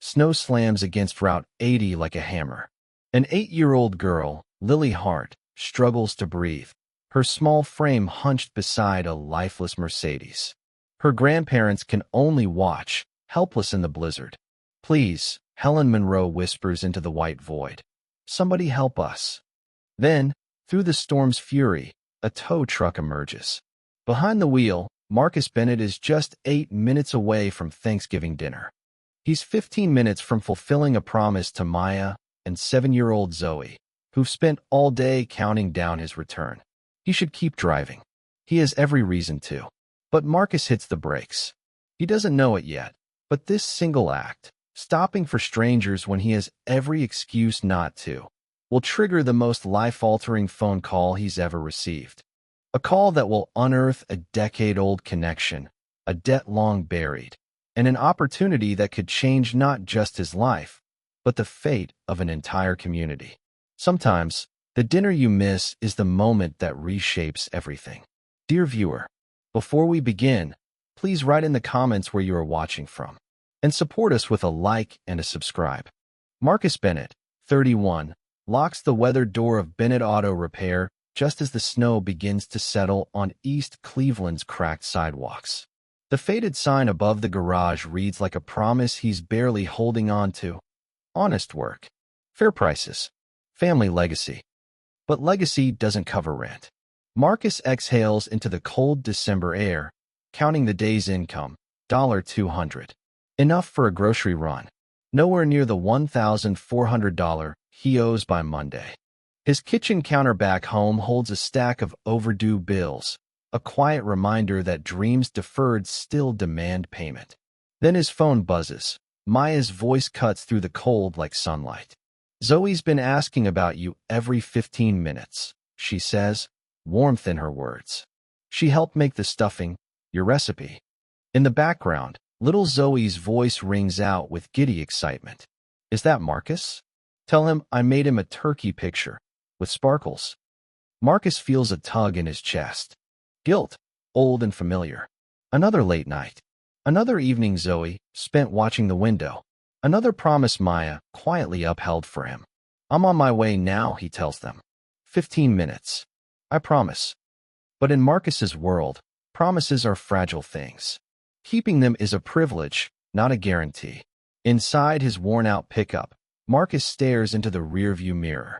Snow slams against Route 80 like a hammer. An 8-year-old girl, Lily Hart, struggles to breathe, her small frame hunched beside a lifeless Mercedes. Her grandparents can only watch, helpless in the blizzard. "Please," Helen Monroe whispers into the white void. "Somebody help us." Then, through the storm's fury, a tow truck emerges. Behind the wheel, Marcus Bennett is just 8 minutes away from Thanksgiving dinner. He's 15 minutes from fulfilling a promise to Maya and 7-year-old Zoe, who've spent all day counting down his return. He should keep driving. He has every reason to. But Marcus hits the brakes. He doesn't know it yet, but this single act, stopping for strangers when he has every excuse not to, will trigger the most life-altering phone call he's ever received. A call that will unearth a decade-old connection, a debt long buried, and an opportunity that could change not just his life, but the fate of an entire community. Sometimes, the dinner you miss is the moment that reshapes everything. Dear viewer, before we begin, please write in the comments where you are watching from, and support us with a like and a subscribe. Marcus Bennett, 31, locks the weathered door of Bennett Auto Repair just as the snow begins to settle on East Cleveland's cracked sidewalks. The faded sign above the garage reads like a promise he's barely holding on to. Honest work. Fair prices. Family legacy. But legacy doesn't cover rent. Marcus exhales into the cold December air, counting the day's income, $200. Enough for a grocery run. Nowhere near the $1,400 he owes by Monday. His kitchen counter back home holds a stack of overdue bills, a quiet reminder that dreams deferred still demand payment. Then his phone buzzes. Maya's voice cuts through the cold like sunlight. "Zoe's been asking about you every 15 minutes, she says, warmth in her words. "She helped make the stuffing, your recipe." In the background, little Zoe's voice rings out with giddy excitement. "Is that Marcus? Tell him I made him a turkey picture, with sparkles." Marcus feels a tug in his chest. Guilt, old and familiar. Another late night. Another evening Zoe spent watching the window. Another promise Maya quietly upheld for him. "I'm on my way now," he tells them. 15 minutes. I promise. But in Marcus's world, promises are fragile things. Keeping them is a privilege, not a guarantee. Inside his worn-out pickup, Marcus stares into the rearview mirror.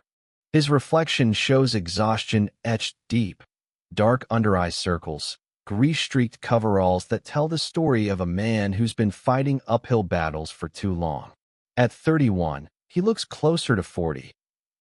His reflection shows exhaustion etched deep. Dark under-eye circles, grease-streaked coveralls that tell the story of a man who's been fighting uphill battles for too long. At 31, he looks closer to 40,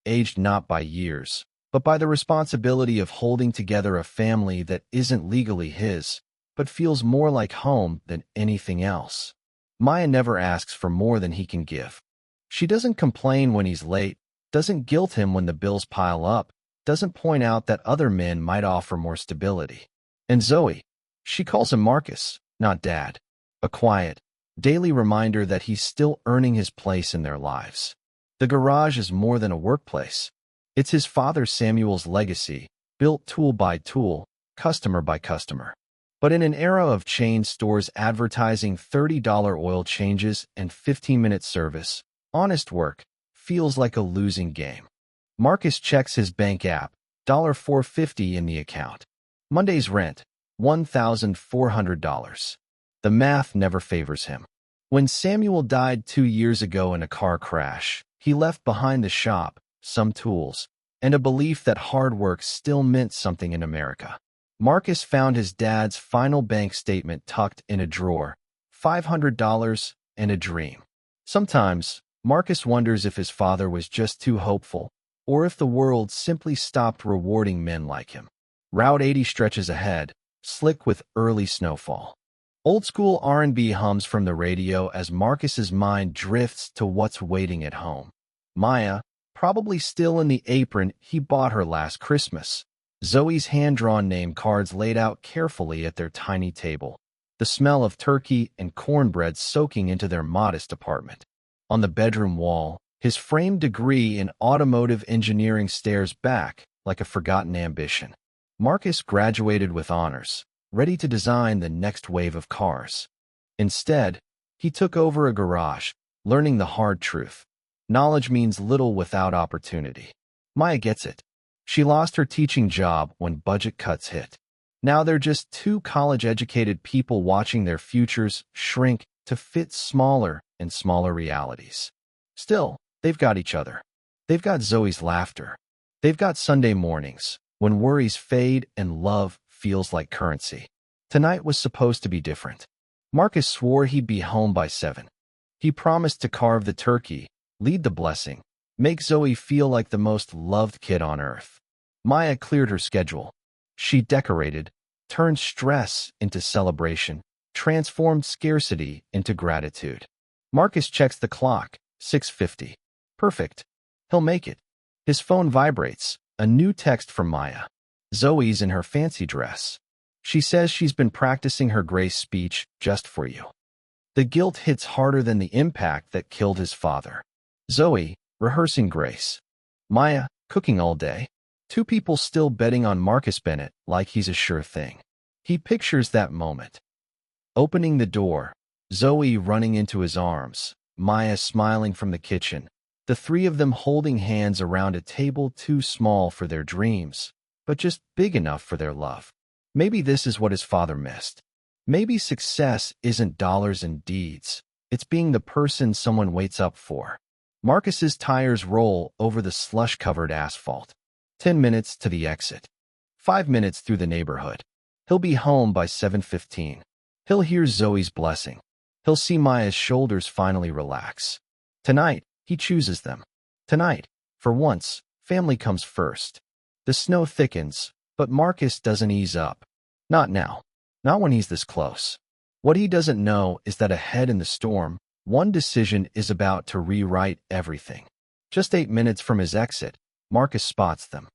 aged not by years, but by the responsibility of holding together a family that isn't legally his, but feels more like home than anything else. Maya never asks for more than he can give. She doesn't complain when he's late, doesn't guilt him when the bills pile up, doesn't point out that other men might offer more stability. And Zoe, she calls him Marcus, not Dad. A quiet, daily reminder that he's still earning his place in their lives. The garage is more than a workplace. It's his father Samuel's legacy, built tool by tool, customer by customer. But in an era of chain stores advertising $30 oil changes and 15-minute service, honest work feels like a losing game. Marcus checks his bank app, $450 in the account. Monday's rent, $1,400. The math never favors him. When Samuel died 2 years ago in a car crash, he left behind the shop, some tools, and a belief that hard work still meant something in America. Marcus found his dad's final bank statement tucked in a drawer, $500 and a dream. Sometimes, Marcus wonders if his father was just too hopeful, or if the world simply stopped rewarding men like him. Route 80 stretches ahead, slick with early snowfall. Old-school R&B hums from the radio as Marcus's mind drifts to what's waiting at home. Maya, probably still in the apron he bought her last Christmas. Zoe's hand-drawn name cards laid out carefully at their tiny table. The smell of turkey and cornbread soaking into their modest apartment. On the bedroom wall, his framed degree in automotive engineering stares back like a forgotten ambition. Marcus graduated with honors, ready to design the next wave of cars. Instead, he took over a garage, learning the hard truth. Knowledge means little without opportunity. Maya gets it. She lost her teaching job when budget cuts hit. Now they're just two college-educated people watching their futures shrink to fit smaller and smaller realities. Still, they've got each other. They've got Zoe's laughter. They've got Sunday mornings, when worries fade and love feels like currency. Tonight was supposed to be different. Marcus swore he'd be home by 7. He promised to carve the turkey, lead the blessing, make Zoe feel like the most loved kid on earth. Maya cleared her schedule. She decorated, turned stress into celebration, transformed scarcity into gratitude. Marcus checks the clock, 6:50. Perfect. He'll make it. His phone vibrates, a new text from Maya. Zoe's in her fancy dress. She says she's been practicing her grace speech just for you. The guilt hits harder than the impact that killed his father. Zoe, rehearsing grace. Maya, cooking all day. Two people still betting on Marcus Bennett like he's a sure thing. He pictures that moment. Opening the door, Zoe running into his arms, Maya smiling from the kitchen, the three of them holding hands around a table too small for their dreams, but just big enough for their love. Maybe this is what his father missed. Maybe success isn't dollars and deeds. It's being the person someone waits up for. Marcus's tires roll over the slush-covered asphalt. 10 minutes to the exit. 5 minutes through the neighborhood. He'll be home by 7:15. He'll hear Zoe's blessing. He'll see Maya's shoulders finally relax. Tonight, he chooses them. Tonight, for once, family comes first. The snow thickens, but Marcus doesn't ease up. Not now. Not when he's this close. What he doesn't know is that ahead in the storm, one decision is about to rewrite everything. Just 8 minutes from his exit, Marcus spots them.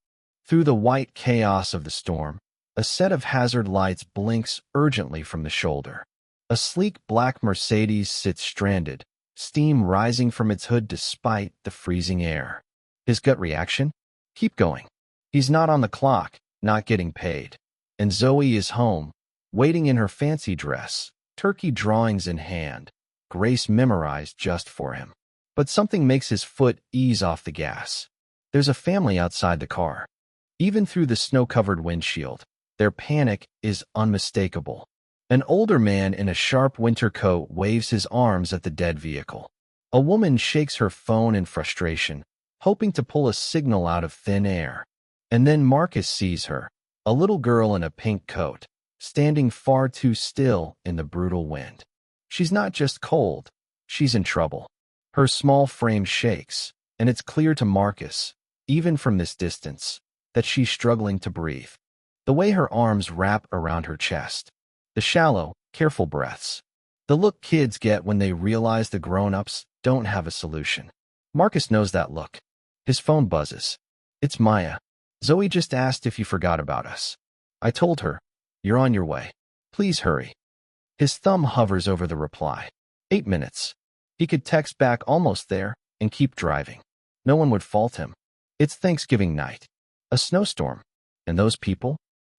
Through the white chaos of the storm, a set of hazard lights blinks urgently from the shoulder. A sleek black Mercedes sits stranded, steam rising from its hood despite the freezing air. His gut reaction? Keep going. He's not on the clock, not getting paid. And Zoe is home, waiting in her fancy dress, turkey drawings in hand, grace memorized just for him. But something makes his foot ease off the gas. There's a family outside the car. Even through the snow-covered windshield, their panic is unmistakable. An older man in a sharp winter coat waves his arms at the dead vehicle. A woman shakes her phone in frustration, hoping to pull a signal out of thin air. And then Marcus sees her, a little girl in a pink coat, standing far too still in the brutal wind. She's not just cold, she's in trouble. Her small frame shakes, and it's clear to Marcus, even from this distance, that she's struggling to breathe. The way her arms wrap around her chest. The shallow, careful breaths. The look kids get when they realize the grown-ups don't have a solution. Marcus knows that look. His phone buzzes. It's Maya. Zoe just asked if you forgot about us. I told her. You're on your way. Please hurry. His thumb hovers over the reply. 8 minutes. He could text back almost there and keep driving. No one would fault him. It's Thanksgiving night. A snowstorm. And those people?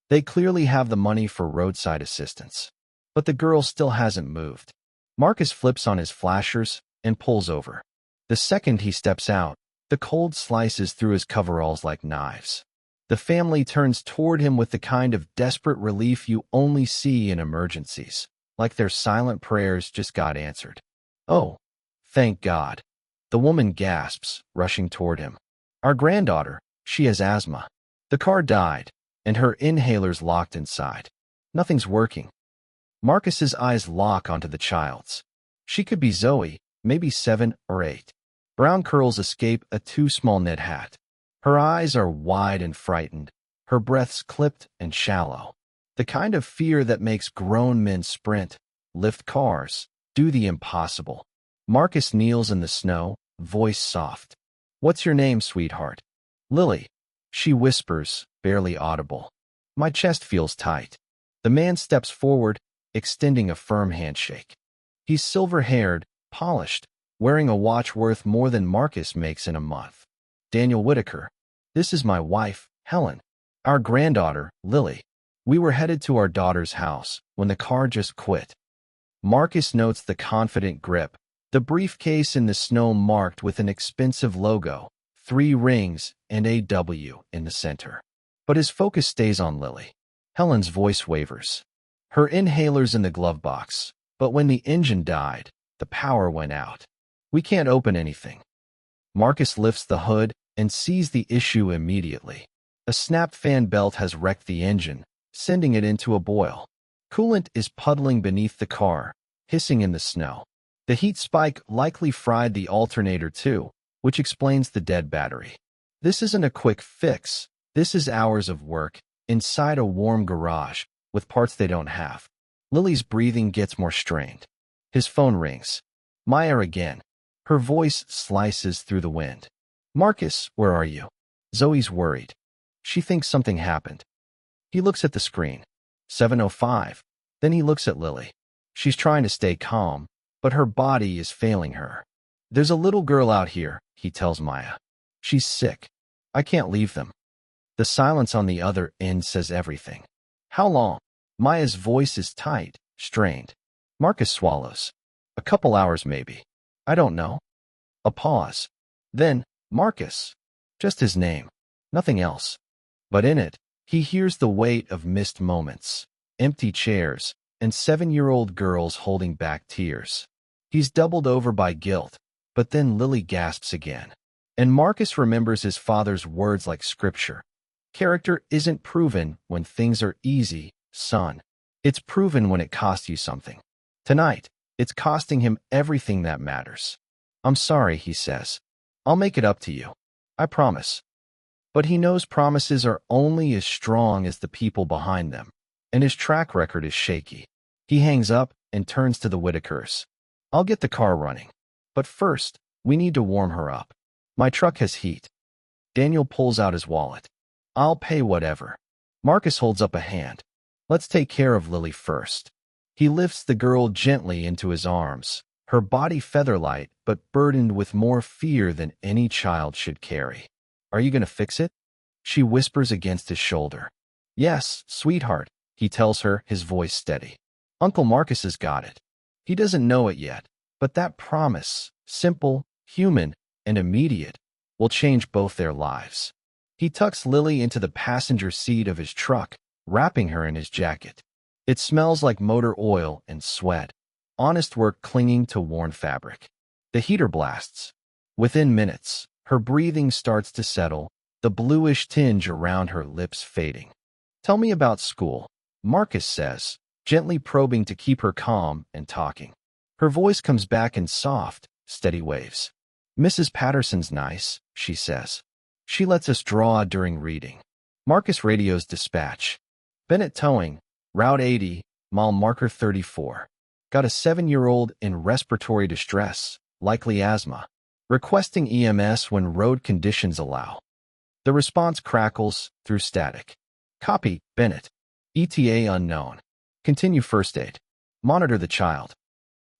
They clearly have the money for roadside assistance. But the girl still hasn't moved. Marcus flips on his flashers and pulls over. The second he steps out, the cold slices through his coveralls like knives. The family turns toward him with the kind of desperate relief you only see in emergencies, like their silent prayers just got answered. Oh, thank God. The woman gasps, rushing toward him. Our granddaughter, she has asthma. The car died, and her inhaler's locked inside. Nothing's working. Marcus's eyes lock onto the child's. She could be Zoe, maybe 7 or 8. Brown curls escape a too small knit hat. Her eyes are wide and frightened, her breath's clipped and shallow. The kind of fear that makes grown men sprint, lift cars, do the impossible. Marcus kneels in the snow, voice soft. What's your name, sweetheart? Lily. She whispers, barely audible. My chest feels tight. The man steps forward, extending a firm handshake. He's silver-haired, polished, wearing a watch worth more than Marcus makes in a month. Daniel Whitaker. This is my wife, Helen. Our granddaughter, Lily. We were headed to our daughter's house when the car just quit. Marcus notes the confident grip, The briefcase in the snow marked with an expensive logo, 3 rings, and a W in the center. But his focus stays on Lily. Helen's voice wavers. Her inhaler's in the glove box, but when the engine died, the power went out. We can't open anything. Marcus lifts the hood and sees the issue immediately. A snap fan belt has wrecked the engine, sending it into a boil. Coolant is puddling beneath the car, hissing in the snow. The heat spike likely fried the alternator too, which explains the dead battery. This isn't a quick fix. This is hours of work, inside a warm garage, with parts they don't have. Lily's breathing gets more strained. His phone rings. Maya again. Her voice slices through the wind. Marcus, where are you? Zoe's worried. She thinks something happened. He looks at the screen. 7:05. Then he looks at Lily. She's trying to stay calm, but her body is failing her. There's a little girl out here, he tells Maya. She's sick. I can't leave them. The silence on the other end says everything. How long? Maya's voice is tight, strained. Marcus swallows. A couple hours maybe. I don't know. A pause. Then, Marcus. Just his name. Nothing else. But in it, he hears the weight of missed moments, empty chairs, and 7-year-old girls holding back tears. He's doubled over by guilt, but then Lily gasps again. And Marcus remembers his father's words like scripture. Character isn't proven when things are easy, son. It's proven when it costs you something. Tonight, it's costing him everything that matters. I'm sorry, he says. I'll make it up to you. I promise. But he knows promises are only as strong as the people behind them, and his track record is shaky. He hangs up and turns to the Whitakers. I'll get the car running. But first, we need to warm her up. My truck has heat. Daniel pulls out his wallet. I'll pay whatever. Marcus holds up a hand. Let's take care of Lily first. He lifts the girl gently into his arms, her body feather-light but burdened with more fear than any child should carry. Are you going to fix it? She whispers against his shoulder. Yes, sweetheart, he tells her, his voice steady. Uncle Marcus has got it. He doesn't know it yet, but that promise, simple, human, and immediate, will change both their lives. He tucks Lily into the passenger seat of his truck, wrapping her in his jacket. It smells like motor oil and sweat, honest work clinging to worn fabric. The heater blasts. Within minutes, her breathing starts to settle, the bluish tinge around her lips fading. Tell me about school, Marcus says, gently probing to keep her calm and talking. Her voice comes back in soft, steady waves. Mrs. Patterson's nice, she says. She lets us draw during reading. Marcus radios dispatch. Bennett Towing, Route 80, mile marker 34. Got a 7-year-old in respiratory distress, likely asthma. Requesting EMS when road conditions allow. The response crackles through static. Copy, Bennett. ETA unknown. Continue first aid. Monitor the child.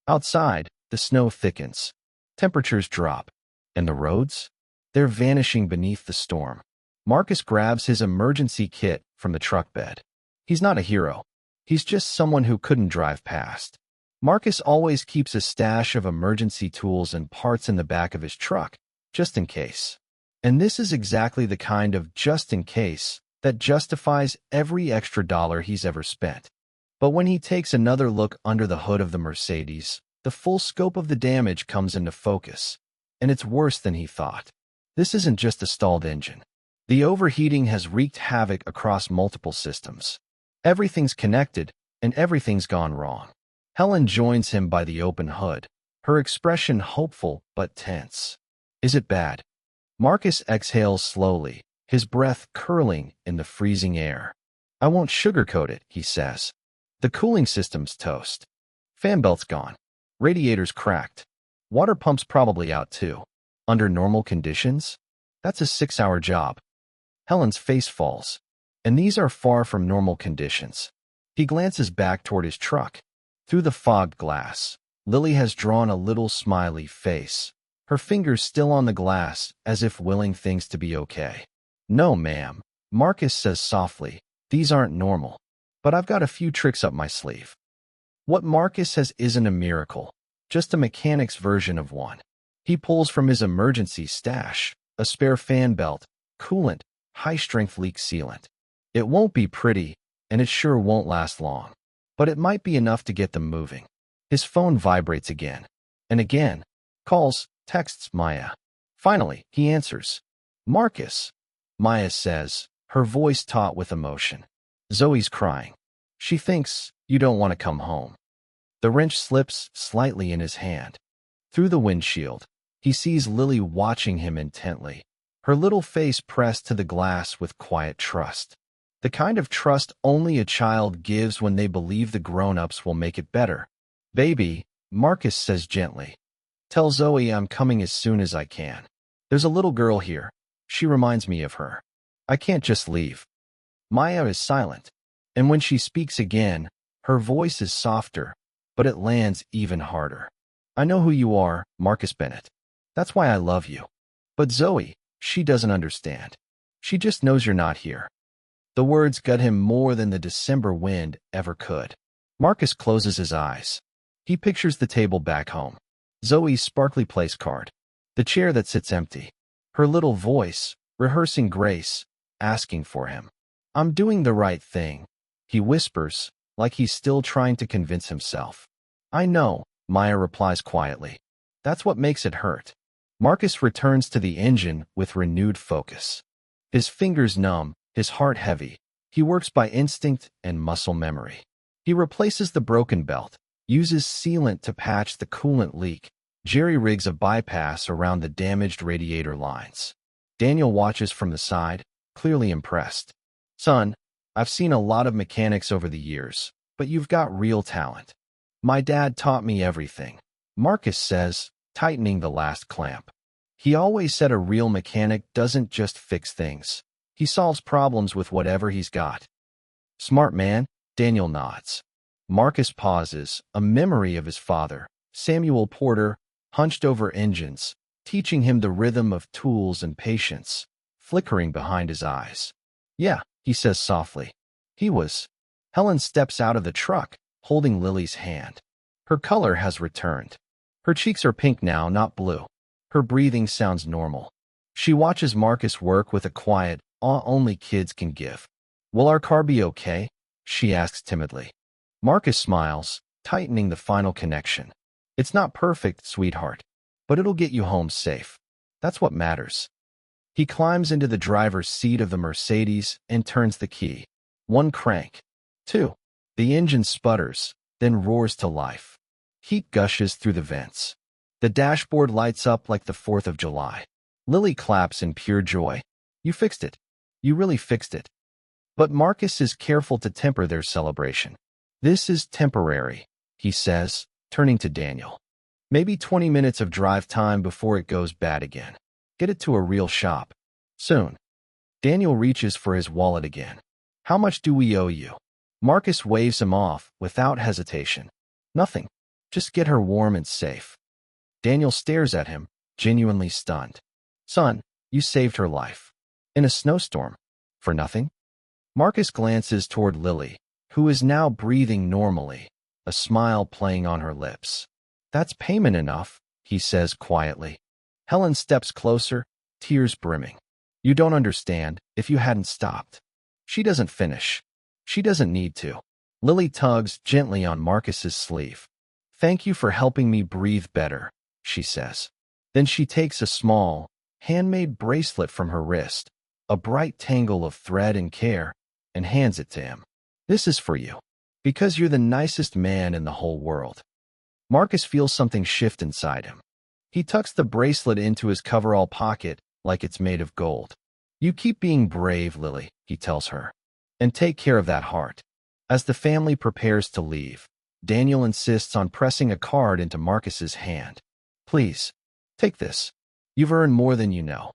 Outside, the snow thickens. Temperatures drop. And the roads? They're vanishing beneath the storm. Marcus grabs his emergency kit from the truck bed. He's not a hero. He's just someone who couldn't drive past. Marcus always keeps a stash of emergency tools and parts in the back of his truck, just in case. And this is exactly the kind of just in case that justifies every extra dollar he's ever spent. But when he takes another look under the hood of the Mercedes, the full scope of the damage comes into focus. And it's worse than he thought. This isn't just a stalled engine. The overheating has wreaked havoc across multiple systems. Everything's connected, and everything's gone wrong. Helen joins him by the open hood, her expression hopeful but tense. Is it bad? Marcus exhales slowly, his breath curling in the freezing air. I won't sugarcoat it, he says. The cooling system's toast. Fan belt's gone. Radiator's cracked. Water pump's probably out too. Under normal conditions? That's a 6-hour job. Helen's face falls. And these are far from normal conditions. He glances back toward his truck. Through the fogged glass, Lily has drawn a little smiley face, her fingers still on the glass as if willing things to be okay. No, ma'am, Marcus says softly, these aren't normal. But I've got a few tricks up my sleeve. What Marcus says isn't a miracle. just a mechanic's version of one. He pulls from his emergency stash a spare fan belt, coolant, high-strength leak sealant. It won't be pretty, and it sure won't last long, but it might be enough to get them moving. His phone vibrates again and again. Calls, texts Maya. Finally, he answers. Marcus, Maya says, her voice taut with emotion. Zoe's crying. She thinks you don't want to come home. The wrench slips slightly in his hand. Through the windshield, he sees Lily watching him intently, her little face pressed to the glass with quiet trust. The kind of trust only a child gives when they believe the grown-ups will make it better. Baby, Marcus says gently. Tell Zoe I'm coming as soon as I can. There's a little girl here. She reminds me of her. I can't just leave. Maya is silent, and when she speaks again, her voice is softer, but it lands even harder. I know who you are, Marcus Bennett. That's why I love you. But Zoe, she doesn't understand. She just knows you're not here. The words gut him more than the December wind ever could. Marcus closes his eyes. He pictures the table back home. Zoe's sparkly place card. The chair that sits empty. Her little voice, rehearsing grace, asking for him. I'm doing the right thing, he whispers, like he's still trying to convince himself. I know, Maya replies quietly. That's what makes it hurt. Marcus returns to the engine with renewed focus. His fingers numb, his heart heavy. He works by instinct and muscle memory. He replaces the broken belt, uses sealant to patch the coolant leak, jerry-rigs a bypass around the damaged radiator lines. Daniel watches from the side, clearly impressed. Son, I've seen a lot of mechanics over the years, but you've got real talent. My dad taught me everything, Marcus says, tightening the last clamp. He always said a real mechanic doesn't just fix things. He solves problems with whatever he's got. Smart man, Daniel nods. Marcus pauses, a memory of his father, Samuel Porter, hunched over engines, teaching him the rhythm of tools and patience, flickering behind his eyes. Yeah, he says softly. He was. Helen steps out of the truck, holding Lily's hand. Her color has returned. Her cheeks are pink now, not blue. Her breathing sounds normal. She watches Marcus work with a quiet, awe only kids can give. Will our car be okay? She asks timidly. Marcus smiles, tightening the final connection. It's not perfect, sweetheart, but it'll get you home safe. That's what matters. He climbs into the driver's seat of the Mercedes and turns the key. 1 crank. 2. The engine sputters, then roars to life. Heat gushes through the vents. The dashboard lights up like the 4th of July. Lily claps in pure joy. You fixed it. You really fixed it. But Marcus is careful to temper their celebration. This is temporary, he says, turning to Daniel. Maybe 20 minutes of drive time before it goes bad again. Get it to a real shop. Soon. Daniel reaches for his wallet again. How much do we owe you? Marcus waves him off without hesitation. Nothing. Just get her warm and safe. Daniel stares at him, genuinely stunned. Son, you saved her life. In a snowstorm. For nothing? Marcus glances toward Lily, who is now breathing normally, a smile playing on her lips. That's payment enough, he says quietly. Helen steps closer, tears brimming. You don't understand if you hadn't stopped. She doesn't finish. She doesn't need to. Lily tugs gently on Marcus's sleeve. Thank you for helping me breathe better, she says. Then she takes a small, handmade bracelet from her wrist, a bright tangle of thread and care, and hands it to him. This is for you, because you're the nicest man in the whole world. Marcus feels something shift inside him. He tucks the bracelet into his coverall pocket like it's made of gold. You keep being brave, Lily, he tells her, and take care of that heart. As the family prepares to leave, Daniel insists on pressing a card into Marcus's hand. Please, take this. You've earned more than you know.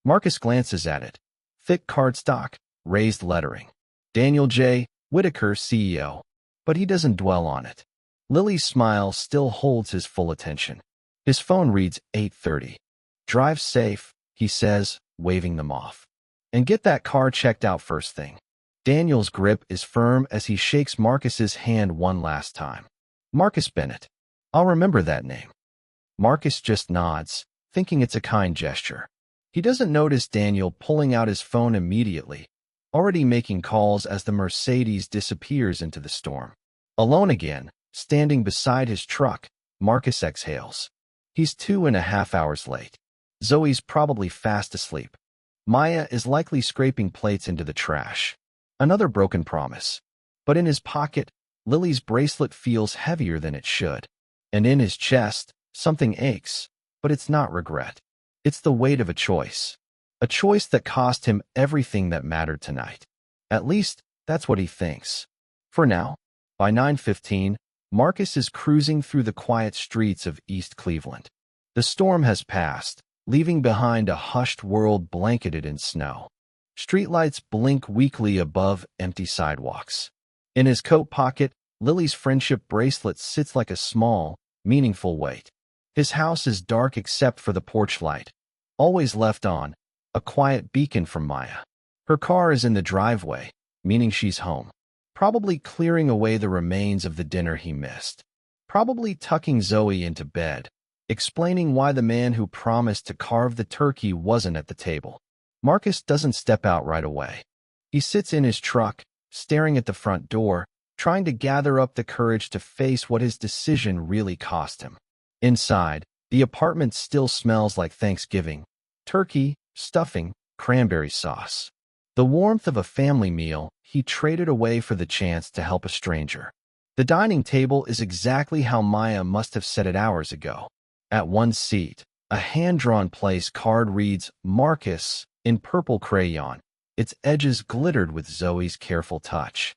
Marcus glances at it. Thick cardstock, raised lettering. Daniel J. Whitaker, CEO. But he doesn't dwell on it. Lily's smile still holds his full attention. His phone reads 8:30. Drive safe, he says, waving them off. And get that car checked out first thing. Daniel's grip is firm as he shakes Marcus's hand one last time. Marcus Bennett. I'll remember that name. Marcus just nods, thinking it's a kind gesture. He doesn't notice Daniel pulling out his phone immediately, already making calls as the Mercedes disappears into the storm. Alone again, standing beside his truck, Marcus exhales. He's 2.5 hours late. Zoe's probably fast asleep. Maya is likely scraping plates into the trash. Another broken promise. But in his pocket, Lily's bracelet feels heavier than it should. And in his chest, something aches, but it's not regret. It's the weight of a choice. A choice that cost him everything that mattered tonight. At least, that's what he thinks. For now, by 9:15, Marcus is cruising through the quiet streets of East Cleveland. The storm has passed, leaving behind a hushed world blanketed in snow. Streetlights blink weakly above empty sidewalks. In his coat pocket, Lily's friendship bracelet sits like a small, meaningful weight. His house is dark except for the porch light, always left on, a quiet beacon from Maya. Her car is in the driveway, meaning she's home. Probably clearing away the remains of the dinner he missed. Probably tucking Zoe into bed, explaining why the man who promised to carve the turkey wasn't at the table. Marcus doesn't step out right away. He sits in his truck, staring at the front door, trying to gather up the courage to face what his decision really cost him. Inside, the apartment still smells like Thanksgiving. Turkey, stuffing, cranberry sauce. The warmth of a family meal he traded away for the chance to help a stranger. The dining table is exactly how Maya must have set it hours ago. At one seat, a hand-drawn place card reads Marcus in purple crayon. Its edges glittered with Zoe's careful touch.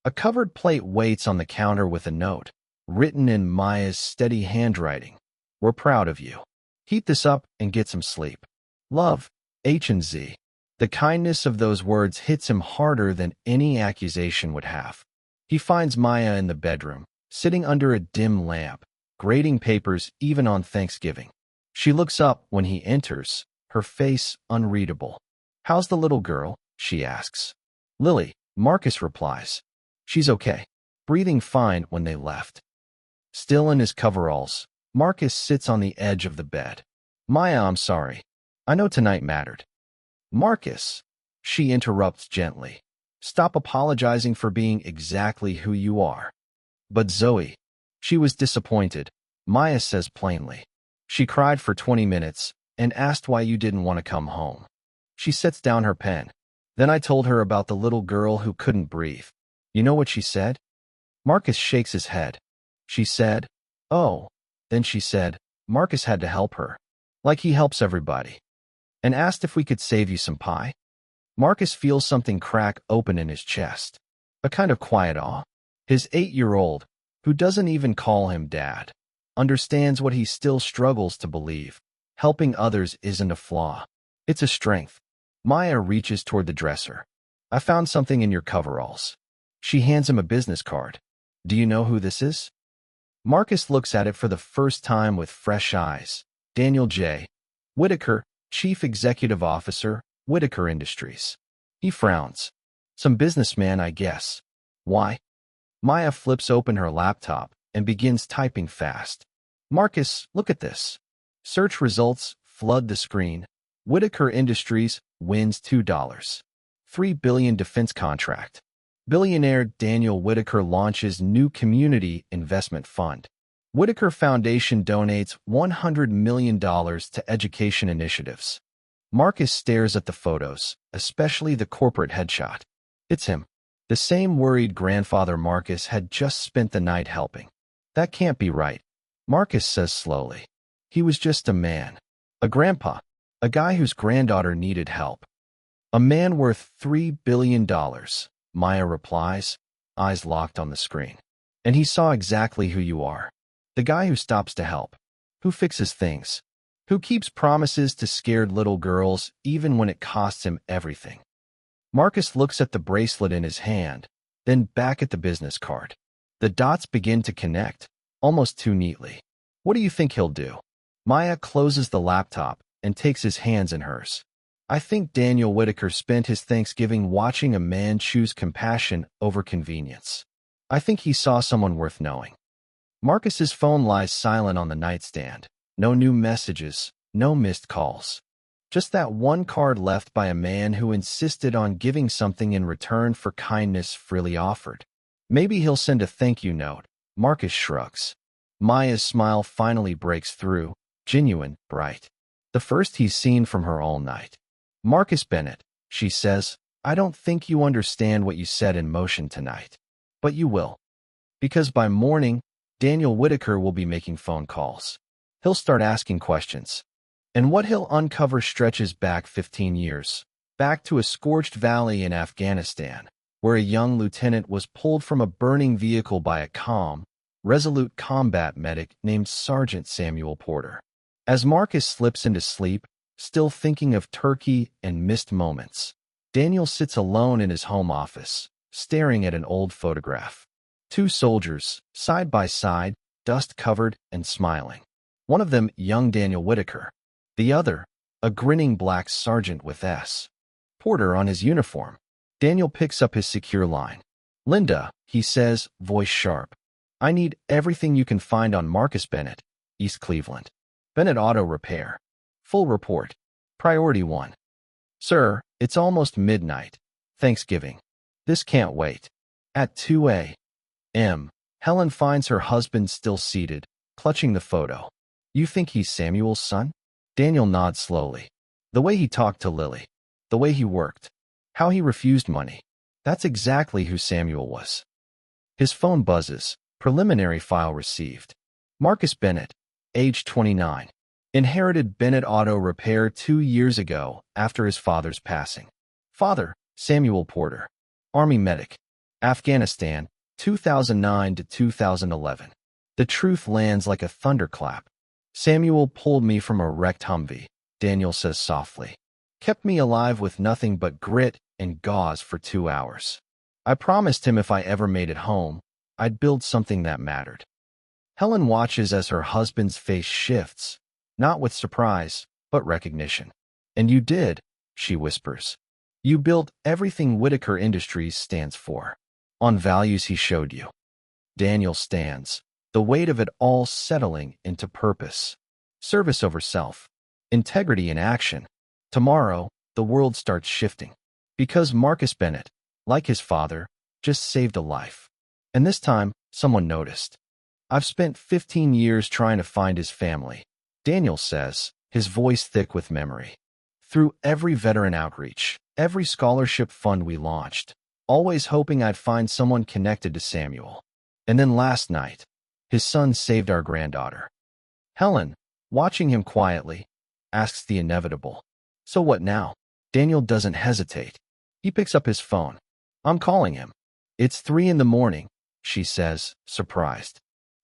A covered plate waits on the counter with a note, written in Maya's steady handwriting. We're proud of you. Heat this up and get some sleep. Love, H&Z. The kindness of those words hits him harder than any accusation would have. He finds Maya in the bedroom, sitting under a dim lamp, grading papers even on Thanksgiving. She looks up when he enters, her face unreadable. How's the little girl? She asks. Lily, Marcus replies. She's okay, breathing fine when they left. Still in his coveralls, Marcus sits on the edge of the bed. Maya, I'm sorry. I know tonight mattered. Marcus, she interrupts gently. Stop apologizing for being exactly who you are. But Zoe, she was disappointed, Maya says plainly. She cried for 20 minutes and asked why you didn't want to come home. She sets down her pen. Then I told her about the little girl who couldn't breathe. You know what she said? Marcus shakes his head. She said, oh. Then she said, Marcus had to help her. Like he helps everybody. And asked if we could save you some pie. Marcus feels something crack open in his chest. A kind of quiet awe. His 8-year-old, who doesn't even call him dad, understands what he still struggles to believe. Helping others isn't a flaw. It's a strength. Maya reaches toward the dresser. I found something in your coveralls. She hands him a business card. Do you know who this is? Marcus looks at it for the first time with fresh eyes. Daniel J. Whitaker, Chief Executive Officer, Whitaker Industries. He frowns. Some businessman, I guess. Why? Maya flips open her laptop and begins typing fast. Marcus, look at this. Search results flood the screen. Whitaker Industries wins $2. $3 billion defense contract. Billionaire Daniel Whitaker launches new community investment fund. Whitaker Foundation donates $100 million to education initiatives. Marcus stares at the photos, especially the corporate headshot. It's him. The same worried grandfather Marcus had just spent the night helping. That can't be right, Marcus says slowly. He was just a man. A grandpa. A guy whose granddaughter needed help. A man worth $3 billion, Maya replies, eyes locked on the screen. And he saw exactly who you are. The guy who stops to help. Who fixes things. Who keeps promises to scared little girls even when it costs him everything. Marcus looks at the bracelet in his hand, then back at the business card. The dots begin to connect, almost too neatly. What do you think he'll do? Maya closes the laptop and takes his hands in hers. I think Daniel Whitaker spent his Thanksgiving watching a man choose compassion over convenience. I think he saw someone worth knowing. Marcus's phone lies silent on the nightstand. No new messages, no missed calls. Just that one card left by a man who insisted on giving something in return for kindness freely offered. Maybe he'll send a thank you note. Marcus shrugs. Maya's smile finally breaks through, genuine, bright. The first he's seen from her all night. Marcus Bennett, she says, I don't think you understand what you set in motion tonight. But you will. Because by morning, Daniel Whitaker will be making phone calls. He'll start asking questions. And what he'll uncover stretches back 15 years, back to a scorched valley in Afghanistan, where a young lieutenant was pulled from a burning vehicle by a calm, resolute combat medic named Sergeant Samuel Porter. As Marcus slips into sleep, still thinking of Turkey and missed moments, Daniel sits alone in his home office, staring at an old photograph. Two soldiers, side by side, dust-covered and smiling. One of them, young Daniel Whitaker. The other, a grinning black sergeant with S. Porter on his uniform. Daniel picks up his secure line. Linda, he says, voice sharp. I need everything you can find on Marcus Bennett, East Cleveland. Bennett Auto Repair. Full report. Priority 1. Sir, it's almost midnight. Thanksgiving. This can't wait. At 2 a.m., Helen finds her husband still seated, clutching the photo. You think he's Samuel's son? Daniel nods slowly. The way he talked to Lily. The way he worked. How he refused money. That's exactly who Samuel was. His phone buzzes. Preliminary file received. Marcus Bennett, age 29. Inherited Bennett Auto Repair 2 years ago after his father's passing. Father, Samuel Porter. Army medic. Afghanistan, 2009 to 2011. The truth lands like a thunderclap. Samuel pulled me from a wrecked Humvee, Daniel says softly. Kept me alive with nothing but grit and gauze for 2 hours. I promised him if I ever made it home, I'd build something that mattered. Helen watches as her husband's face shifts, not with surprise, but recognition. And you did, she whispers. You built everything Whitaker Industries stands for. On values he showed you. Daniel stands, the weight of it all settling into purpose. Service over self. Integrity in action. Tomorrow, the world starts shifting. Because Marcus Bennett, like his father, just saved a life. And this time, someone noticed. I've spent 15 years trying to find his family, Daniel says, his voice thick with memory. Through every veteran outreach, every scholarship fund we launched, always hoping I'd find someone connected to Samuel. And then last night, his son saved our granddaughter. Helen, watching him quietly, asks the inevitable. So what now? Daniel doesn't hesitate. He picks up his phone. I'm calling him. It's 3 a.m, she says, surprised.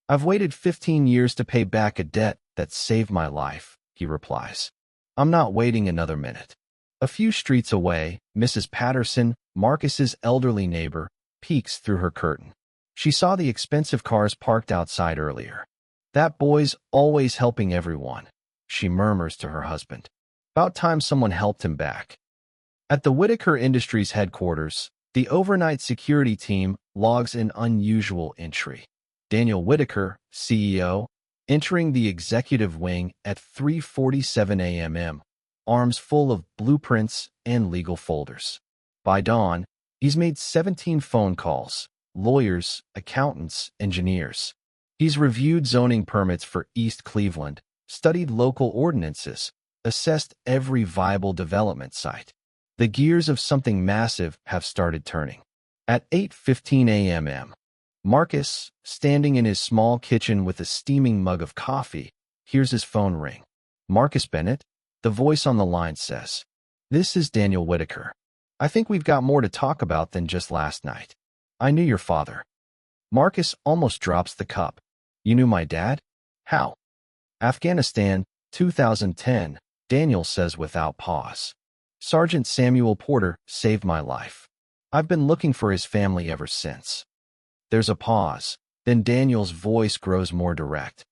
I've waited 15 years to pay back a debt that saved my life, he replies. I'm not waiting another minute. A few streets away, Mrs. Patterson, Marcus's elderly neighbor, peeks through her curtain. She saw the expensive cars parked outside earlier. That boy's always helping everyone, she murmurs to her husband. About time someone helped him back. At the Whitaker Industries headquarters, the overnight security team logs an unusual entry. Daniel Whitaker, CEO, entering the executive wing at 3:47 a.m., arms full of blueprints and legal folders. By dawn, he's made 17 phone calls. Lawyers, accountants, engineers. He's reviewed zoning permits for East Cleveland, studied local ordinances, assessed every viable development site. The gears of something massive have started turning. At 8:15 a.m., Marcus, standing in his small kitchen with a steaming mug of coffee, hears his phone ring. Marcus Bennett, the voice on the line says. This is Daniel Whitaker. I think we've got more to talk about than just last night. I knew your father. Marcus almost drops the cup. You knew my dad? How? Afghanistan, 2010, Daniel says without pause. Sergeant Samuel Porter saved my life. I've been looking for his family ever since. There's a pause. Then Daniel's voice grows more direct.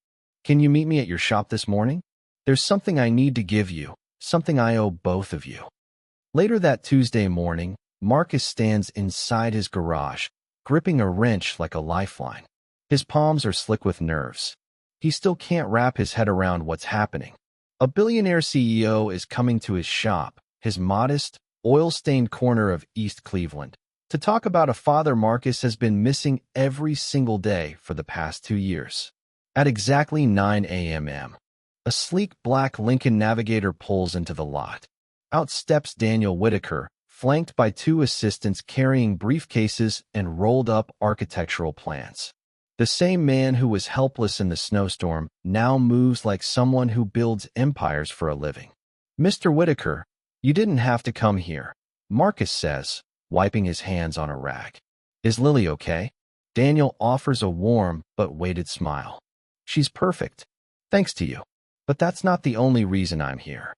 Can you meet me at your shop this morning? There's something I need to give you, something I owe both of you. Later that Tuesday morning, Marcus stands inside his garage, gripping a wrench like a lifeline. His palms are slick with nerves. He still can't wrap his head around what's happening. A billionaire CEO is coming to his shop, his modest, oil-stained corner of East Cleveland, to talk about a father Marcus has been missing every single day for the past 2 years. At exactly 9 a.m., a sleek black Lincoln Navigator pulls into the lot. Out steps Daniel Whitaker, flanked by 2 assistants carrying briefcases and rolled-up architectural plans. The same man who was helpless in the snowstorm now moves like someone who builds empires for a living. "Mr. Whitaker, you didn't have to come here," Marcus says, wiping his hands on a rag. "Is Lily okay?" Daniel offers a warm but weighted smile. "She's perfect, thanks to you. But that's not the only reason I'm here."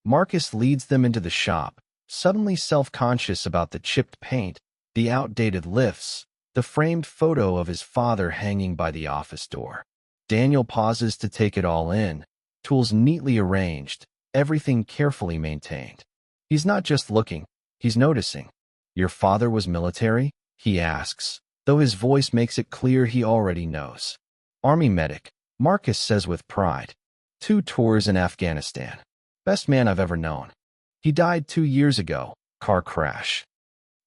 Marcus leads them into the shop, suddenly self-conscious about the chipped paint, the outdated lifts, the framed photo of his father hanging by the office door. Daniel pauses to take it all in, tools neatly arranged, everything carefully maintained. He's not just looking, he's noticing. "Your father was military?" he asks, though his voice makes it clear he already knows. "Army medic," Marcus says with pride. 2 tours in Afghanistan. Best man I've ever known. He died 2 years ago, car crash.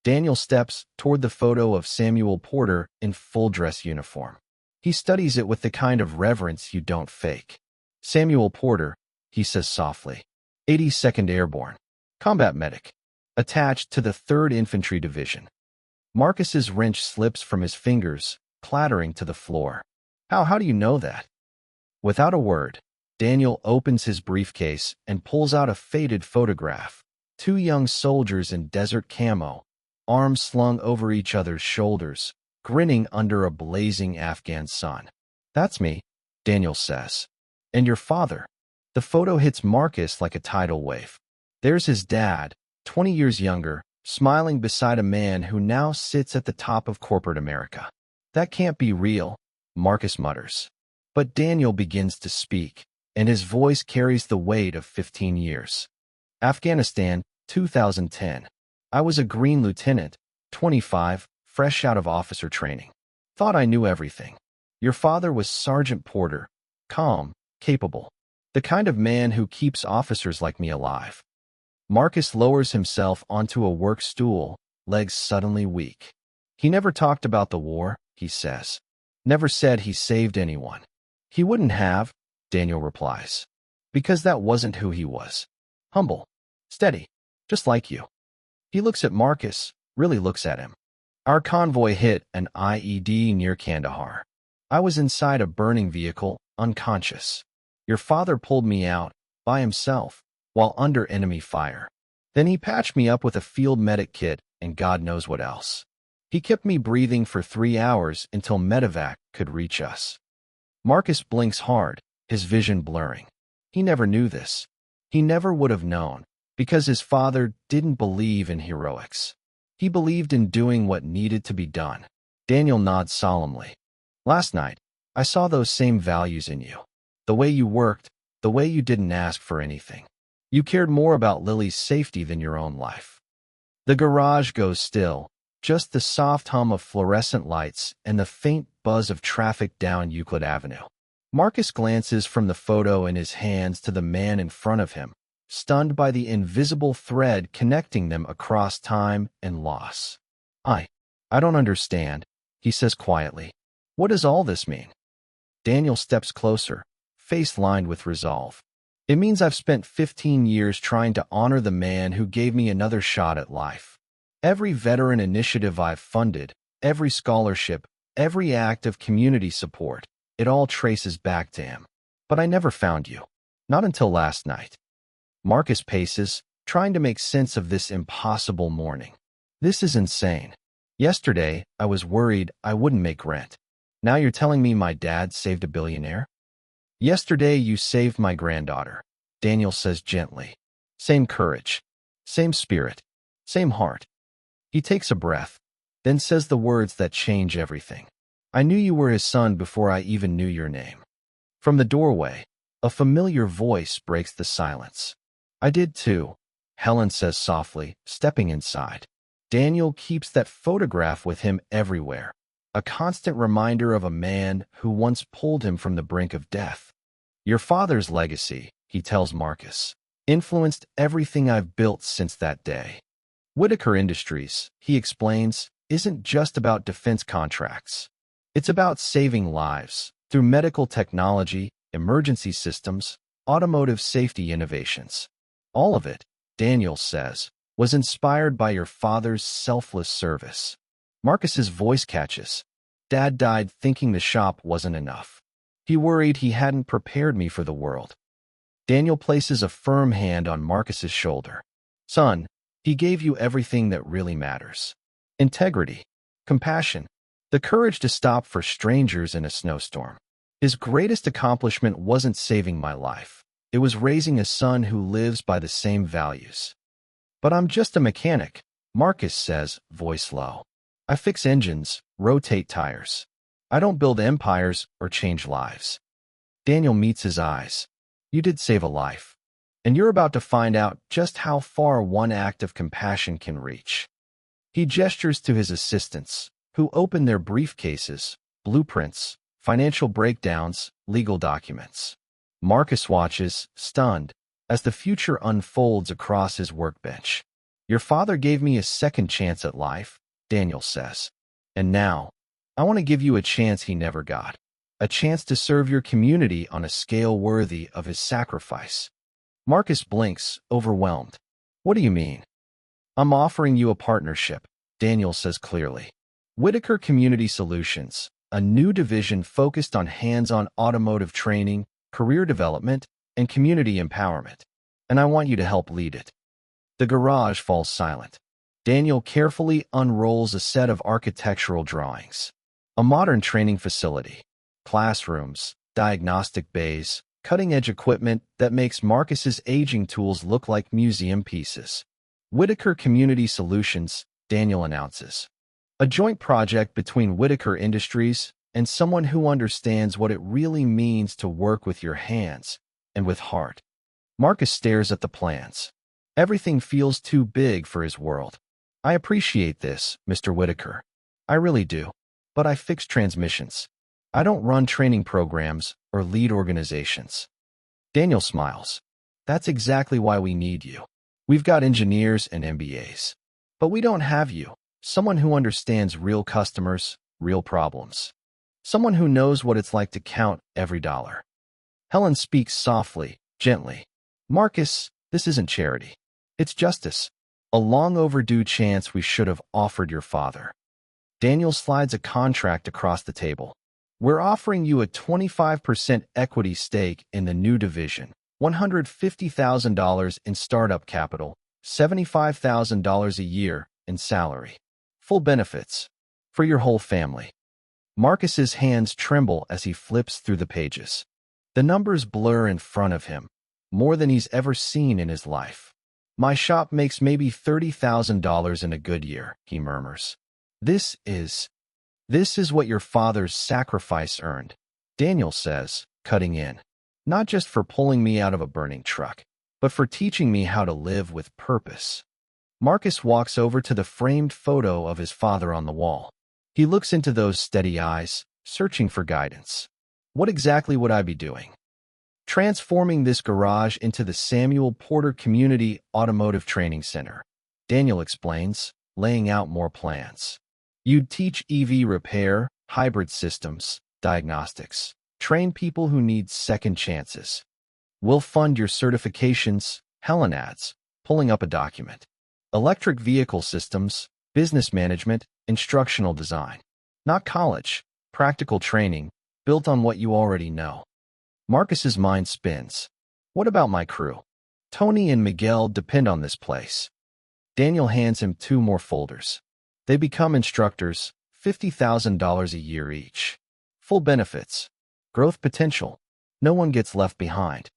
Daniel steps toward the photo of Samuel Porter in full dress uniform. He studies it with the kind of reverence you don't fake. "Samuel Porter," he says softly. 82nd Airborne. Combat medic. Attached to the 3rd Infantry Division. Marcus's wrench slips from his fingers, clattering to the floor. How do you know that?" Without a word, Daniel opens his briefcase and pulls out a faded photograph. 2 young soldiers in desert camo, arms slung over each other's shoulders, grinning under a blazing Afghan sun. "That's me," Daniel says. "And your father." The photo hits Marcus like a tidal wave. There's his dad, 20 years younger, smiling beside a man who now sits at the top of corporate America. "That can't be real," Marcus mutters. But Daniel begins to speak, and his voice carries the weight of 15 years. "Afghanistan, 2010. I was a green lieutenant, 25, fresh out of officer training. Thought I knew everything. Your father was Sergeant Porter, calm, capable. The kind of man who keeps officers like me alive." Marcus lowers himself onto a work stool, legs suddenly weak. "He never talked about the war," he says. "Never said he saved anyone." "He wouldn't have," Daniel replies, "because that wasn't who he was. Humble, steady, just like you." He looks at Marcus, really looks at him. "Our convoy hit an IED near Kandahar. I was inside a burning vehicle, unconscious. Your father pulled me out, by himself, while under enemy fire. Then he patched me up with a field medic kit and God knows what else. He kept me breathing for 3 hours until medevac could reach us." Marcus blinks hard, his vision blurring. He never knew this. He never would have known, because his father didn't believe in heroics. He believed in doing what needed to be done. Daniel nods solemnly. "Last night, I saw those same values in you. The way you worked, the way you didn't ask for anything. You cared more about Lily's safety than your own life." The garage goes still, just the soft hum of fluorescent lights and the faint buzz of traffic down Euclid Avenue. Marcus glances from the photo in his hands to the man in front of him, stunned by the invisible thread connecting them across time and loss. I don't understand," he says quietly. "What does all this mean?" Daniel steps closer, face lined with resolve. "It means I've spent 15 years trying to honor the man who gave me another shot at life. Every veteran initiative I've funded, every scholarship, every act of community support, it all traces back to him. But I never found you. Not until last night." Marcus paces, trying to make sense of this impossible morning. "This is insane. Yesterday, I was worried I wouldn't make rent. Now you're telling me my dad saved a billionaire?" "Yesterday you saved my granddaughter," Daniel says gently. "Same courage, same spirit, same heart." He takes a breath, then says the words that change everything. "I knew you were his son before I even knew your name." From the doorway, a familiar voice breaks the silence. "I did too," Helen says softly, stepping inside. Daniel keeps that photograph with him everywhere. a constant reminder of a man who once pulled him from the brink of death. Your father's legacy, he tells Marcus, influenced everything I've built since that day. Whitaker Industries, he explains, isn't just about defense contracts. It's about saving lives through medical technology, emergency systems, automotive safety innovations. All of it, Daniel says, was inspired by your father's selfless service. Marcus's voice catches. Dad died thinking the shop wasn't enough. He worried he hadn't prepared me for the world. Daniel places a firm hand on Marcus's shoulder. Son, he gave you everything that really matters. Integrity, compassion, the courage to stop for strangers in a snowstorm. His greatest accomplishment wasn't saving my life. It was raising a son who lives by the same values. But I'm just a mechanic, Marcus says, voice low. I fix engines, rotate tires. I don't build empires or change lives. Daniel meets his eyes. You did save a life. And you're about to find out just how far one act of compassion can reach. He gestures to his assistants, who open their briefcases, blueprints, financial breakdowns, legal documents. Marcus watches, stunned, as the future unfolds across his workbench. Your father gave me a second chance at life, Daniel says. And now, I want to give you a chance he never got. A chance to serve your community on a scale worthy of his sacrifice. Marcus blinks, overwhelmed. What do you mean? I'm offering you a partnership, Daniel says clearly. Whitaker Community Solutions, a new division focused on hands-on automotive training, career development, and community empowerment. And I want you to help lead it. The garage falls silent. Daniel carefully unrolls a set of architectural drawings. A modern training facility, classrooms, diagnostic bays, cutting-edge equipment that makes Marcus's aging tools look like museum pieces. Whitaker Community Solutions, Daniel announces. A joint project between Whitaker Industries and someone who understands what it really means to work with your hands and with heart. Marcus stares at the plans. Everything feels too big for his world. I appreciate this, Mr. Whitaker. I really do. But I fix transmissions. I don't run training programs or lead organizations. Daniel smiles. That's exactly why we need you. We've got engineers and MBAs. But we don't have you. Someone who understands real customers, real problems. Someone who knows what it's like to count every dollar. Helen speaks softly, gently. Marcus, this isn't charity. It's justice. A long overdue chance we should have offered your father. Daniel slides a contract across the table. We're offering you a 25% equity stake in the new division, $150,000 in startup capital, $75,000 a year in salary. Full benefits. For your whole family. Marcus's hands tremble as he flips through the pages. The numbers blur in front of him, more than he's ever seen in his life. My shop makes maybe $30,000 in a good year, he murmurs. This is what your father's sacrifice earned, Daniel says, cutting in. Not just for pulling me out of a burning truck, but for teaching me how to live with purpose. Marcus walks over to the framed photo of his father on the wall. He looks into those steady eyes, searching for guidance. What exactly would I be doing? Transforming this garage into the Samuel Porter Community Automotive Training Center, Daniel explains, laying out more plans. You'd teach EV repair, hybrid systems, diagnostics. Train people who need second chances. We'll fund your certifications, Helen adds, pulling up a document. Electric vehicle systems, business management, instructional design. Not college, practical training, built on what you already know. Marcus's mind spins. What about my crew? Tony and Miguel depend on this place. Daniel hands him 2 more folders. They become instructors, $50,000 a year each. Full benefits. Growth potential. No one gets left behind.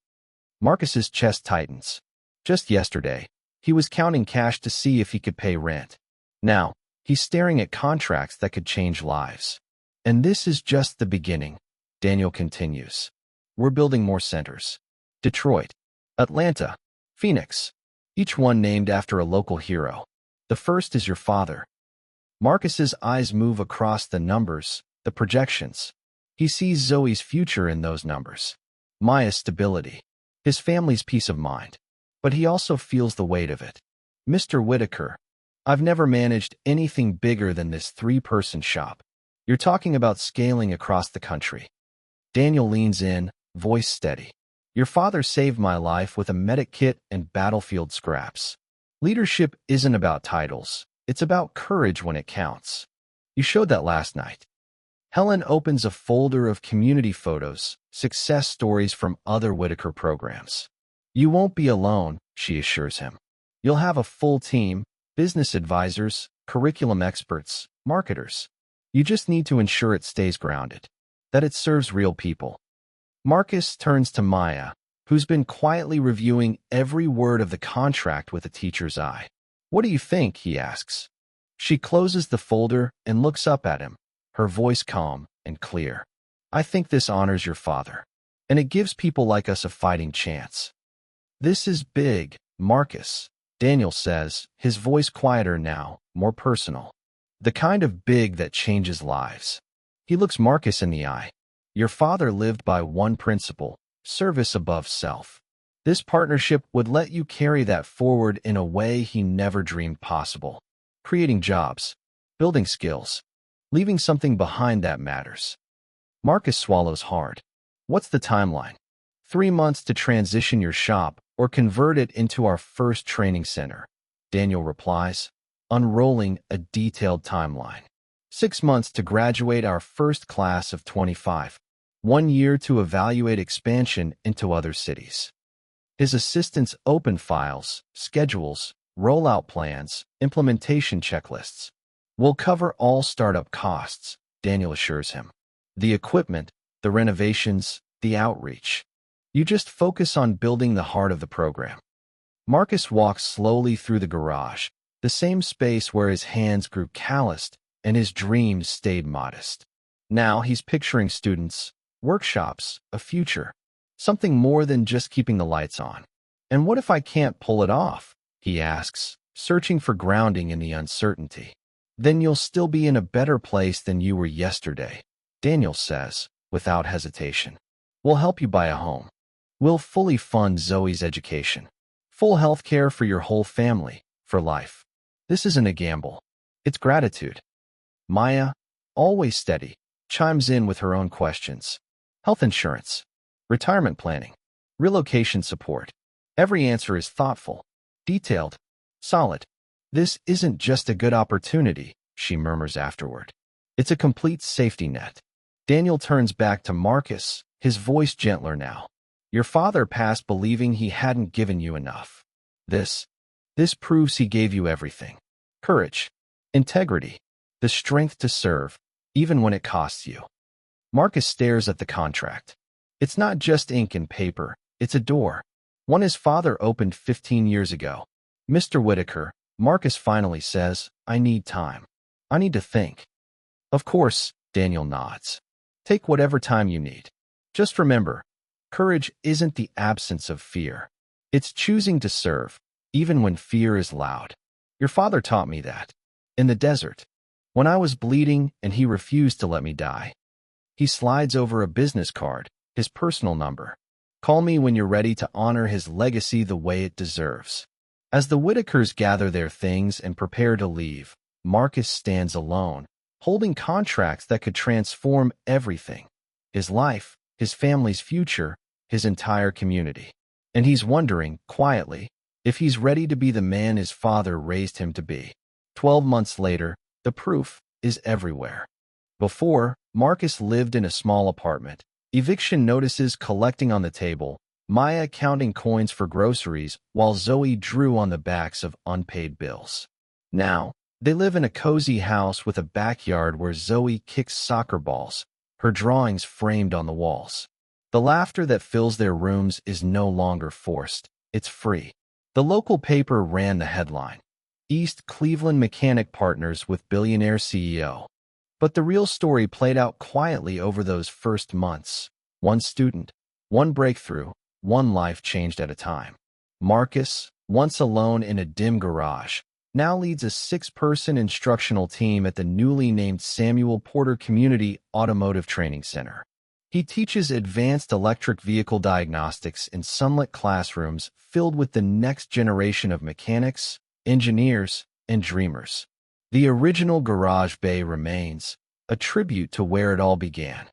Marcus's chest tightens. Just yesterday, he was counting cash to see if he could pay rent. Now, he's staring at contracts that could change lives. And this is just the beginning, Daniel continues. We're building more centers. Detroit, Atlanta, Phoenix, each one named after a local hero. The first is your father. Marcus's eyes move across the numbers, the projections. He sees Zoe's future in those numbers. Maya's stability. His family's peace of mind. But he also feels the weight of it. Mr. Whitaker, I've never managed anything bigger than this 3-person shop. You're talking about scaling across the country. Daniel leans in, voice steady. Your father saved my life with a medic kit and battlefield scraps. Leadership isn't about titles. It's about courage when it counts. You showed that last night. Helen opens a folder of community photos, success stories from other Whitaker programs. You won't be alone, she assures him. You'll have a full team, business advisors, curriculum experts, marketers. You just need to ensure it stays grounded, that it serves real people. Marcus turns to Maya, who's been quietly reviewing every word of the contract with a teacher's eye. What do you think? He asks. She closes the folder and looks up at him, her voice calm and clear. I think this honors your father, and it gives people like us a fighting chance. This is big, Marcus, Daniel says, his voice quieter now, more personal. The kind of big that changes lives. He looks Marcus in the eye. Your father lived by one principle, service above self. This partnership would let you carry that forward in a way he never dreamed possible. Creating jobs, building skills, leaving something behind that matters. Marcus swallows hard. What's the timeline? 3 months to transition your shop or convert it into our first training center, Daniel replies, unrolling a detailed timeline. 6 months to graduate our first class of 25. 1 year to evaluate expansion into other cities. His assistants open files, schedules, rollout plans, implementation checklists. We'll cover all startup costs, Daniel assures him. The equipment, the renovations, the outreach. You just focus on building the heart of the program. Marcus walks slowly through the garage, the same space where his hands grew calloused and his dreams stayed modest. Now he's picturing students, workshops, a future, something more than just keeping the lights on. And what if I can't pull it off? He asks, searching for grounding in the uncertainty. Then you'll still be in a better place than you were yesterday, Daniel says, without hesitation. We'll help you buy a home. We'll fully fund Zoe's education. Full health care for your whole family, for life. This isn't a gamble. It's gratitude. Maya, always steady, chimes in with her own questions. Health insurance, retirement planning, relocation support. Every answer is thoughtful, detailed, solid. This isn't just a good opportunity, she murmurs afterward. It's a complete safety net. Daniel turns back to Marcus, his voice gentler now. Your father passed believing he hadn't given you enough. This proves he gave you everything. Courage, integrity, the strength to serve, even when it costs you. Marcus stares at the contract. It's not just ink and paper, it's a door. One his father opened 15 years ago. Mr. Whitaker, Marcus finally says, I need time. I need to think. Of course, Daniel nods. Take whatever time you need. Just remember, courage isn't the absence of fear. It's choosing to serve, even when fear is loud. Your father taught me that. In the desert. When I was bleeding and he refused to let me die. He slides over a business card, his personal number. Call me when you're ready to honor his legacy the way it deserves. As the Whitakers gather their things and prepare to leave, Marcus stands alone, holding contracts that could transform everything. His life, his family's future, his entire community. And he's wondering, quietly, if he's ready to be the man his father raised him to be. 12 months later, the proof is everywhere. Before, Marcus lived in a small apartment, eviction notices collecting on the table, Maya counting coins for groceries while Zoe drew on the backs of unpaid bills. Now, they live in a cozy house with a backyard where Zoe kicks soccer balls, her drawings framed on the walls. The laughter that fills their rooms is no longer forced, it's free. The local paper ran the headline, East Cleveland Mechanic Partners with Billionaire CEO. But the real story played out quietly over those first months. One student, one breakthrough, one life changed at a time. Marcus, once alone in a dim garage, now leads a 6-person instructional team at the newly named Samuel Porter Community Automotive Training Center. He teaches advanced electric vehicle diagnostics in sunlit classrooms filled with the next generation of mechanics, engineers, and dreamers. The original garage bay remains, a tribute to where it all began.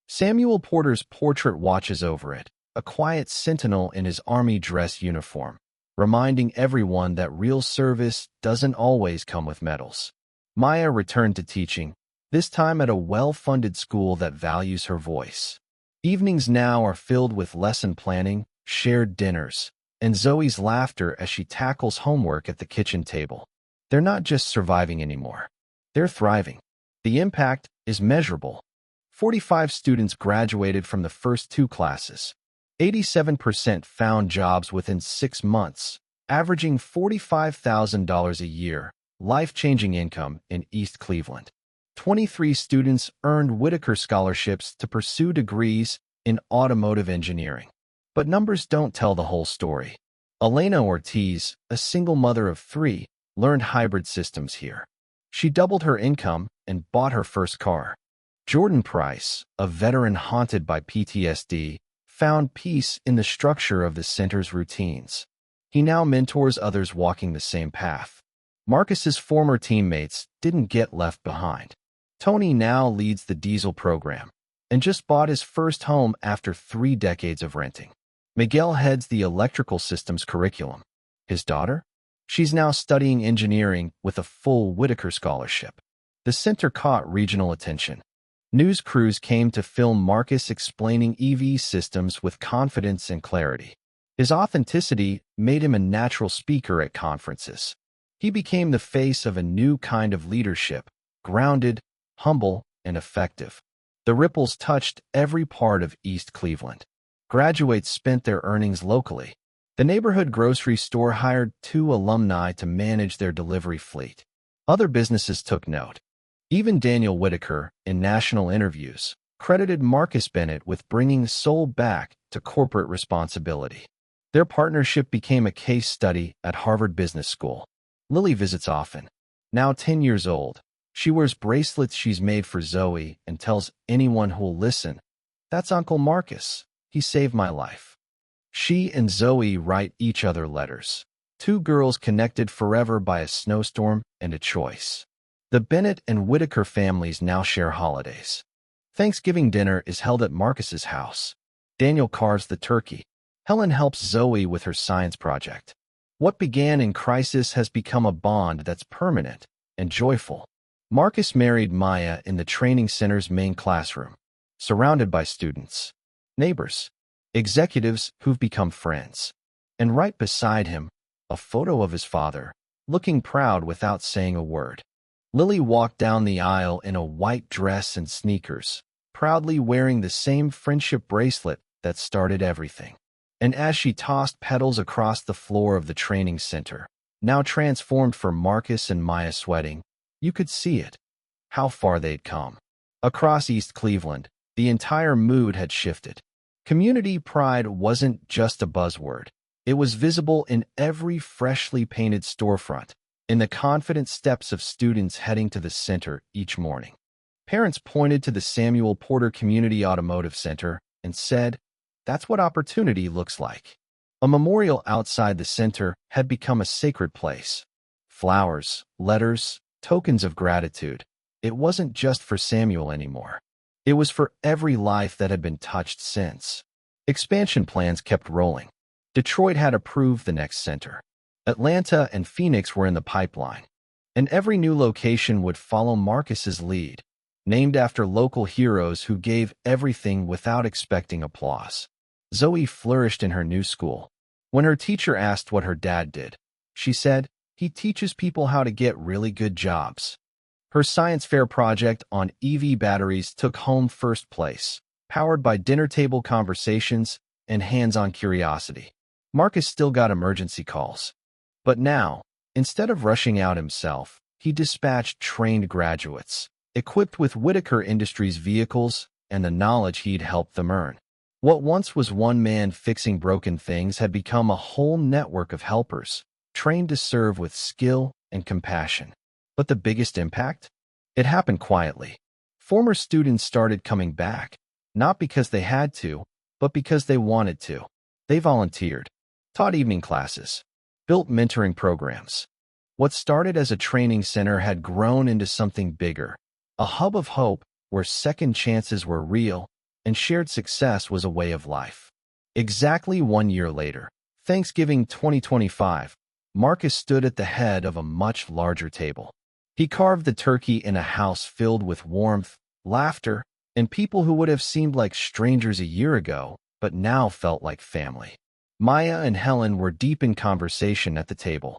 Samuel Porter's portrait watches over it, a quiet sentinel in his army dress uniform, reminding everyone that real service doesn't always come with medals. Maya returned to teaching, this time at a well-funded school that values her voice. Evenings now are filled with lesson planning, shared dinners, and Zoe's laughter as she tackles homework at the kitchen table. They're not just surviving anymore. They're thriving. The impact is measurable. 45 students graduated from the first 2 classes. 87% found jobs within 6 months, averaging $45,000 a year, life-changing income in East Cleveland. 23 students earned Whitaker scholarships to pursue degrees in automotive engineering. But numbers don't tell the whole story. Elena Ortiz, a single mother of 3, learned hybrid systems here. She doubled her income and bought her first car. Jordan Price, a veteran haunted by PTSD, found peace in the structure of the center's routines. He now mentors others walking the same path. Marcus's former teammates didn't get left behind. Tony now leads the diesel program and just bought his first home after 3 decades of renting. Miguel heads the electrical systems curriculum. His daughter? She's now studying engineering with a full Whitaker scholarship. The center caught regional attention. News crews came to film Marcus explaining EV systems with confidence and clarity. His authenticity made him a natural speaker at conferences. He became the face of a new kind of leadership, grounded, humble, and effective. The ripples touched every part of East Cleveland. Graduates spent their earnings locally. The neighborhood grocery store hired 2 alumni to manage their delivery fleet. Other businesses took note. Even Daniel Whitaker, in national interviews, credited Marcus Bennett with bringing soul back to corporate responsibility. Their partnership became a case study at Harvard Business School. Lily visits often. Now 10 years old, she wears bracelets she's made for Zoe and tells anyone who'll listen, "That's Uncle Marcus. He saved my life." She and Zoe write each other letters. 2 girls connected forever by a snowstorm and a choice. The Bennett and Whitaker families now share holidays. Thanksgiving dinner is held at Marcus's house. Daniel carves the turkey. Helen helps Zoe with her science project. What began in crisis has become a bond that's permanent and joyful. Marcus married Maya in the training center's main classroom, surrounded by students, neighbors, executives who've become friends. And right beside him, a photo of his father, looking proud without saying a word. Lily walked down the aisle in a white dress and sneakers, proudly wearing the same friendship bracelet that started everything. And as she tossed petals across the floor of the training center, now transformed for Marcus and Maya's wedding, you could see it, how far they'd come. Across East Cleveland, the entire mood had shifted. Community pride wasn't just a buzzword. It was visible in every freshly painted storefront, in the confident steps of students heading to the center each morning. Parents pointed to the Samuel Porter Community Automotive Center and said, "That's what opportunity looks like." A memorial outside the center had become a sacred place. Flowers, letters, tokens of gratitude. It wasn't just for Samuel anymore. It was for every life that had been touched since. Expansion plans kept rolling. Detroit had approved the next center. Atlanta and Phoenix were in the pipeline. And every new location would follow Marcus's lead, named after local heroes who gave everything without expecting applause. Zoe flourished in her new school. When her teacher asked what her dad did, she said, "He teaches people how to get really good jobs." Her science fair project on EV batteries took home first place, powered by dinner table conversations and hands-on curiosity. Marcus still got emergency calls. But now, instead of rushing out himself, he dispatched trained graduates, equipped with Whitaker Industries vehicles and the knowledge he'd helped them earn. What once was one man fixing broken things had become a whole network of helpers, trained to serve with skill and compassion. But the biggest impact? It happened quietly. Former students started coming back, not because they had to, but because they wanted to. They volunteered, taught evening classes, built mentoring programs. What started as a training center had grown into something bigger, a hub of hope where second chances were real and shared success was a way of life. Exactly 1 year later, Thanksgiving 2025, Marcus stood at the head of a much larger table. He carved the turkey in a house filled with warmth, laughter, and people who would have seemed like strangers a year ago, but now felt like family. Maya and Helen were deep in conversation at the table.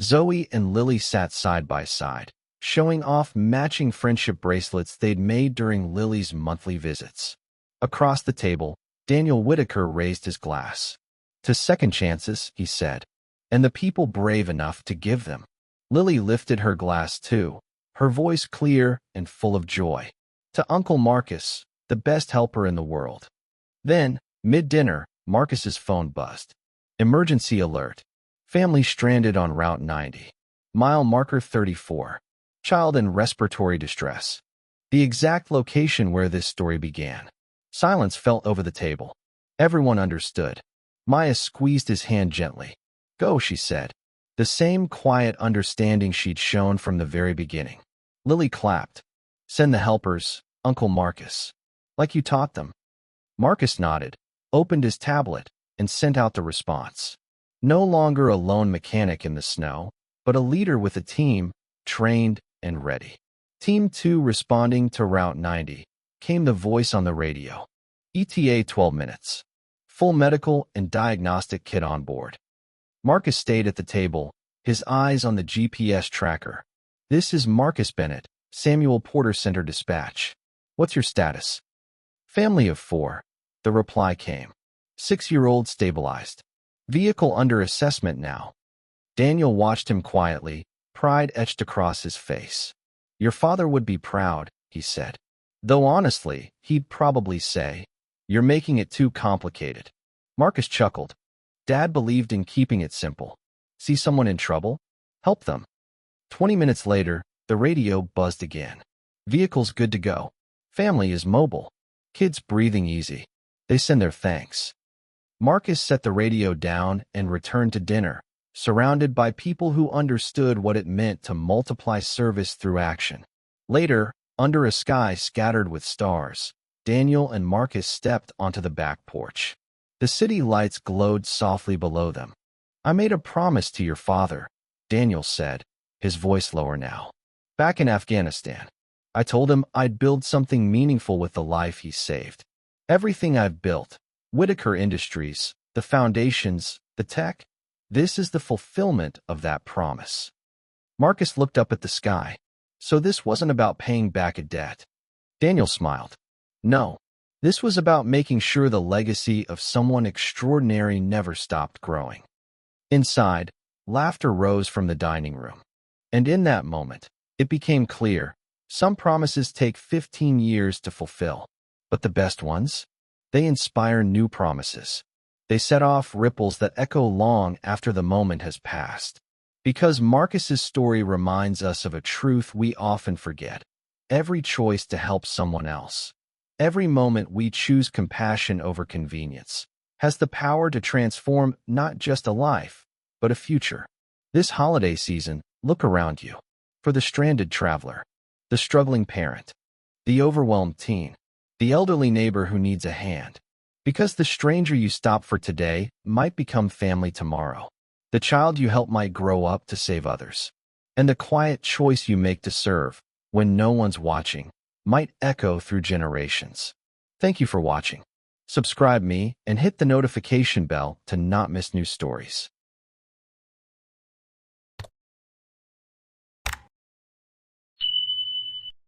Zoe and Lily sat side by side, showing off matching friendship bracelets they'd made during Lily's monthly visits. Across the table, Daniel Whitaker raised his glass. To second chances, he said, and the people brave enough to give them. Lily lifted her glass too, her voice clear and full of joy. To Uncle Marcus, the best helper in the world. Then, mid-dinner, Marcus's phone buzzed. Emergency alert. Family stranded on Route 90. Mile marker 34. Child in respiratory distress. The exact location where this story began. Silence fell over the table. Everyone understood. Maya squeezed his hand gently. Go, she said. The same quiet understanding she'd shown from the very beginning. Lily clapped. Send the helpers, Uncle Marcus. Like you taught them. Marcus nodded, opened his tablet, and sent out the response. No longer a lone mechanic in the snow, but a leader with a team, trained and ready. Team 2 responding to Route 90, came the voice on the radio. ETA 12 minutes. Full medical and diagnostic kit on board. Marcus stayed at the table, his eyes on the GPS tracker. This is Marcus Bennett, Samuel Porter Center Dispatch. What's your status? Family of 4. The reply came. 6-year-old stabilized. Vehicle under assessment now. Daniel watched him quietly, pride etched across his face. Your father would be proud, he said. Though honestly, he'd probably say, you're making it too complicated. Marcus chuckled. Dad believed in keeping it simple. See someone in trouble? Help them. 20 minutes later, the radio buzzed again. Vehicle's good to go. Family is mobile. Kids breathing easy. They send their thanks. Marcus set the radio down and returned to dinner, surrounded by people who understood what it meant to multiply service through action. Later, under a sky scattered with stars, Daniel and Marcus stepped onto the back porch. The city lights glowed softly below them. I made a promise to your father, Daniel said, his voice lower now. Back in Afghanistan, I told him I'd build something meaningful with the life he saved. Everything I've built, Whitaker Industries, the foundations, the tech, this is the fulfillment of that promise. Marcus looked up at the sky. So this wasn't about paying back a debt. Daniel smiled. No, this was about making sure the legacy of someone extraordinary never stopped growing. Inside, laughter rose from the dining room. And in that moment, it became clear, some promises take 15 years to fulfill. But the best ones? They inspire new promises. They set off ripples that echo long after the moment has passed. Because Marcus's story reminds us of a truth we often forget. Every choice to help someone else, every moment we choose compassion over convenience, has the power to transform not just a life, but a future. This holiday season, look around you. For the stranded traveler, the struggling parent, the overwhelmed teen, the elderly neighbor who needs a hand. Because the stranger you stop for today might become family tomorrow. The child you help might grow up to save others. And the quiet choice you make to serve, when no one's watching, might echo through generations. Thank you for watching. Subscribe me and hit the notification bell to not miss new stories.